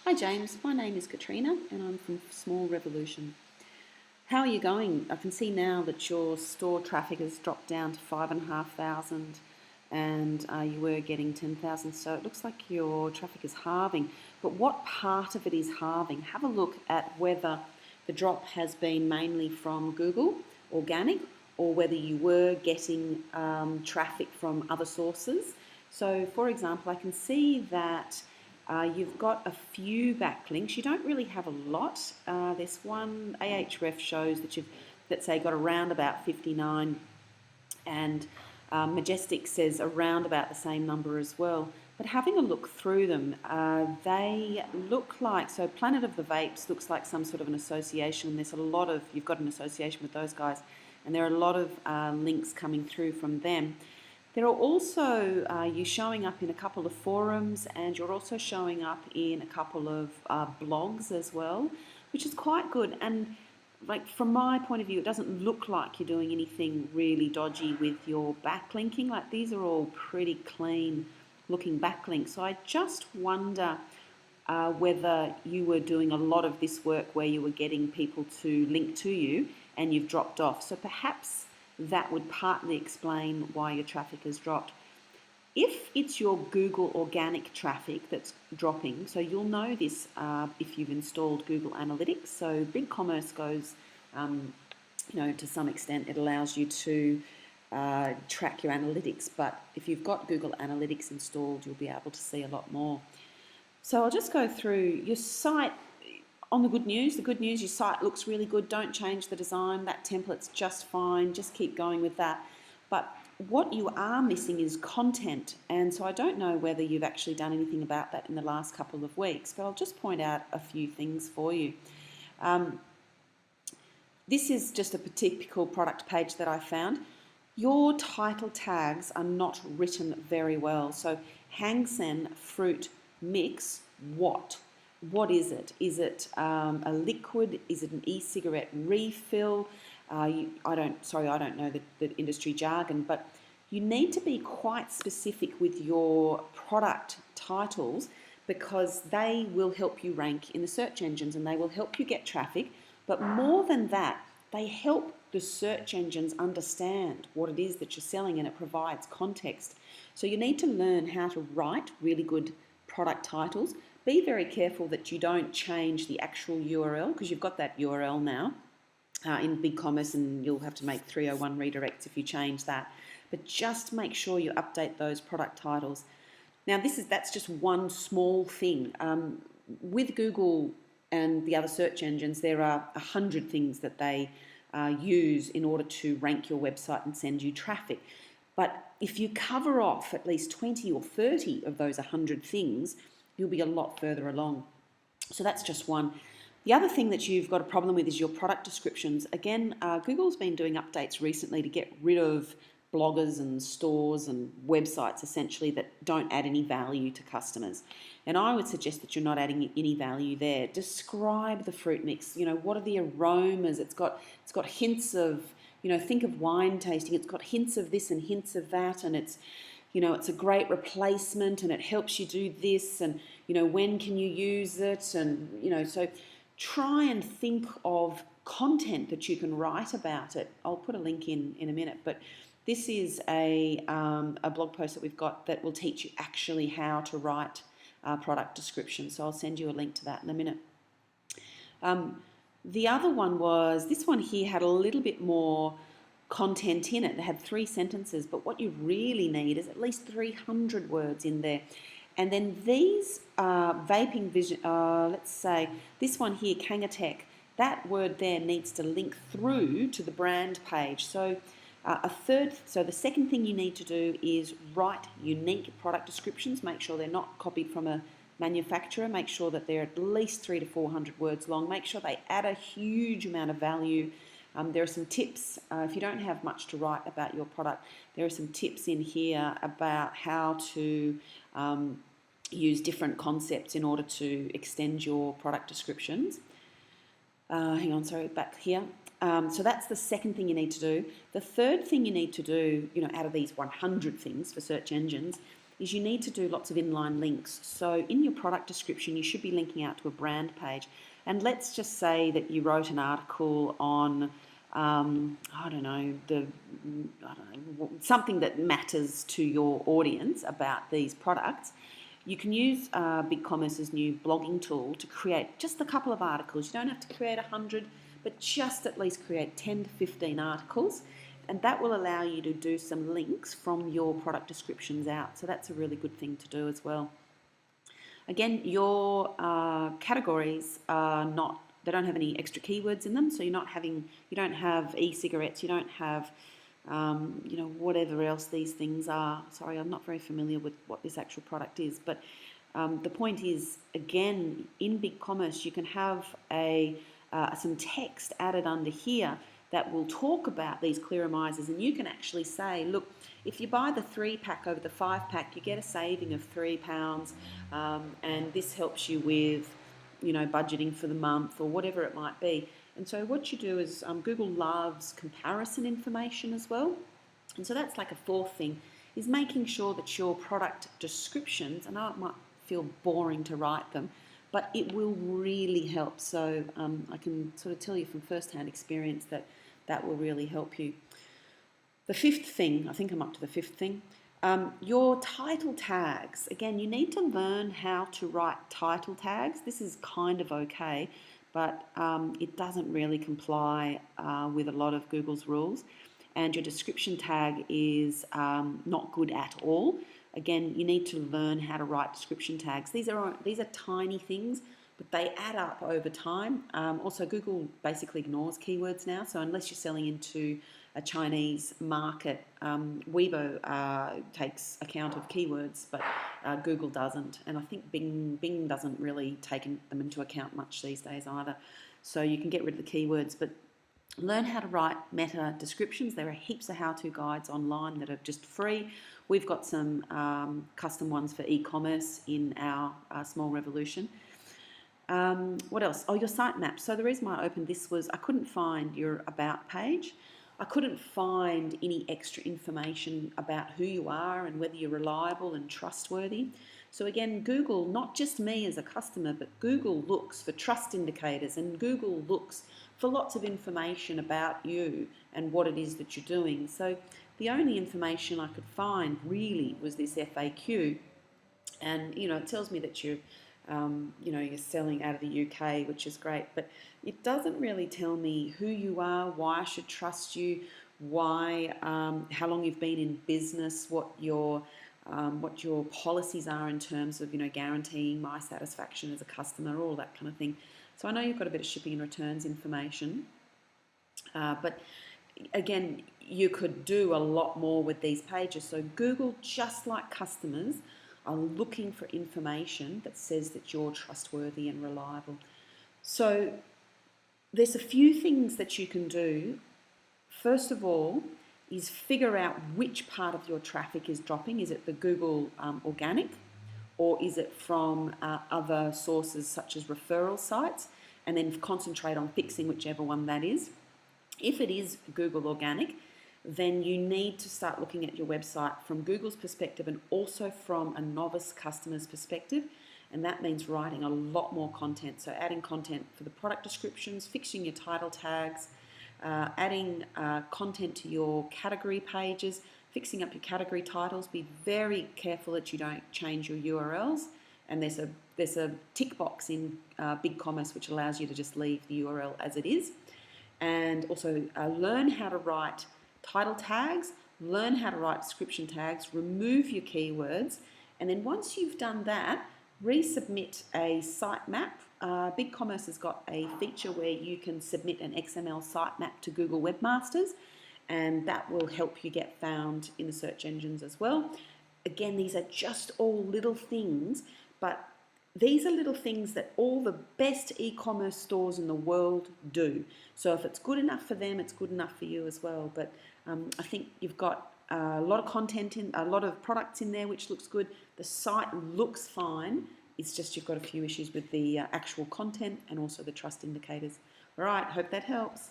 Hi James, my name is Katrina and I'm from Small Revolution. How are you going? I can see now that your store traffic has dropped down to 5,500 and you were getting 10,000, so it looks like your traffic is halving. But what part of it is halving? Have a look at whether the drop has been mainly from Google, organic, or whether you were getting traffic from other sources. So for example, I can see that you've got a few backlinks. You don't really have a lot. There's one, Ahref shows that you've, let's say, got around about 59, and Majestic says around about the same number as well. But having a look through them, they look like, so Planet of the Vapes looks like some sort of an association. There's a lot of, you've got an association with those guys, and there are a lot of links coming through from them. There are also you showing up in a couple of forums, and you're also showing up in a couple of blogs as well, which is quite good. And like from my point of view, it doesn't look like you're doing anything really dodgy with your backlinking. Like these are all pretty clean looking backlinks. So I just wonder whether you were doing a lot of this work where you were getting people to link to you and you've dropped off. So perhaps that would partly explain why your traffic has dropped. If it's your Google organic traffic that's dropping, so you'll know this if you've installed Google Analytics. So BigCommerce goes, to some extent, it allows you to track your analytics. But if you've got Google Analytics installed, you'll be able to see a lot more. So I'll just go through your site. On the good news, your site looks really good. Don't change the design. That template's just fine. Just keep going with that. But what you are missing is content. And so I don't know whether you've actually done anything about that in the last couple of weeks, but I'll just point out a few things for you. This is just a typical product page that I found. Your title tags are not written very well. So Hang Seng fruit mix, what? What is it? Is it a liquid? Is it an e-cigarette refill? I don't know the industry jargon, but you need to be quite specific with your product titles because they will help you rank in the search engines and they will help you get traffic. But more than that, they help the search engines understand what it is that you're selling, and it provides context. So you need to learn how to write really good product titles. Be very careful that you don't change the actual URL because you've got that URL now in BigCommerce, and you'll have to make 301 redirects if you change that. But just make sure you update those product titles. Now that's just one small thing. With Google and the other search engines, there are 100 things that they use in order to rank your website and send you traffic. But if you cover off at least 20 or 30 of those 100 things, you'll be a lot further along. So that's just one. The other thing that you've got a problem with is your product descriptions. Again, Google's been doing updates recently to get rid of bloggers and stores and websites essentially that don't add any value to customers. And I would suggest that you're not adding any value there. Describe the fruit mix. What are the aromas? It's got hints of, think of wine tasting. It's got hints of this and hints of that, and it's a great replacement and it helps you do this, and, when can you use it? And, so try and think of content that you can write about it. I'll put a link in a minute, but this is a blog post that we've got that will teach you actually how to write product descriptions. So I'll send you a link to that in a minute. The other one was, this one here had a little bit more content in it. They had 3 sentences, but what you really need is at least 300 words in there. And then these Vaping Vision, let's say this one here, Kangatech, that word there needs to link through to the brand page. So the second thing you need to do is write unique product descriptions. Make sure they're not copied from a manufacturer. Make sure that they're at least 300 to 400 words long. Make sure they add a huge amount of value. There are some tips, if you don't have much to write about your product, there are some tips in here about how to use different concepts in order to extend your product descriptions. Back here. So that's the second thing you need to do. The third thing you need to do, out of these 100 things for search engines, is you need to do lots of inline links. So in your product description, you should be linking out to a brand page. And let's just say that you wrote an article on, something that matters to your audience about these products. You can use BigCommerce's new blogging tool to create just a couple of articles. You don't have to create 100, but just at least create 10 to 15 articles. And that will allow you to do some links from your product descriptions out. So that's a really good thing to do as well. Again, your categories are not, they don't have any extra keywords in them. So you don't have e-cigarettes, you don't have, whatever else these things are. Sorry, I'm not very familiar with what this actual product is. But the point is, again, in BigCommerce, you can have some text added under here that will talk about these clearomisers, and you can actually say, look, if you buy the 3-pack over the 5-pack, you get a saving of £3, and this helps you with, budgeting for the month or whatever it might be. And so what you do is Google loves comparison information as well, and so that's like a fourth thing, is making sure that your product descriptions, I know it might feel boring to write them, but it will really help. So I can sort of tell you from first-hand experience that will really help you. The fifth thing, I think I'm up to the fifth thing, your title tags. Again, you need to learn how to write title tags. This is kind of okay, but it doesn't really comply with a lot of Google's rules. And your description tag is not good at all. Again, you need to learn how to write description tags. These are tiny things, but they add up over time. Also, Google basically ignores keywords now. So unless you're selling into a Chinese market, Weibo takes account of keywords, but Google doesn't. And I think Bing doesn't really take them into account much these days either. So you can get rid of the keywords, but learn how to write meta descriptions. There are heaps of how-to guides online that are just free. We've got some custom ones for e-commerce in our Small Revolution. What else? Oh, your sitemap. So the reason why I opened this was I couldn't find your about page. I couldn't find any extra information about who you are and whether you're reliable and trustworthy. So again, Google, not just me as a customer, but Google looks for trust indicators, and Google looks for lots of information about you and what it is that you're doing. So the only information I could find really was this FAQ, and it tells me that you're selling out of the UK, which is great, but it doesn't really tell me who you are, why I should trust you, how long you've been in business, what your policies are in terms of guaranteeing my satisfaction as a customer, all that kind of thing. So I know you've got a bit of shipping and returns information, but again, you could do a lot more with these pages. So Google, just like customers, are looking for information that says that you're trustworthy and reliable. So there's a few things that you can do. First of all is figure out which part of your traffic is dropping. Is it the Google organic, or is it from other sources such as referral sites, and then concentrate on fixing whichever one that is. If it is Google organic, then you need to start looking at your website from Google's perspective and also from a novice customer's perspective, and that means writing a lot more content. So adding content for the product descriptions, fixing your title tags, adding content to your category pages, fixing up your category titles. Be very careful that you don't change your URLs, and there's a tick box in BigCommerce which allows you to just leave the URL as it is. And also learn how to write title tags, learn how to write description tags, remove your keywords, and then once you've done that, resubmit a sitemap. BigCommerce has got a feature where you can submit an XML sitemap to Google Webmasters, and that will help you get found in the search engines as well. Again, these are just all little things, but these are little things that all the best e-commerce stores in the world do. So if it's good enough for them, it's good enough for you as well. But I think you've got a lot of content in, a lot of products in there, which looks good. The site looks fine. It's just you've got a few issues with the actual content and also the trust indicators. All right, hope that helps.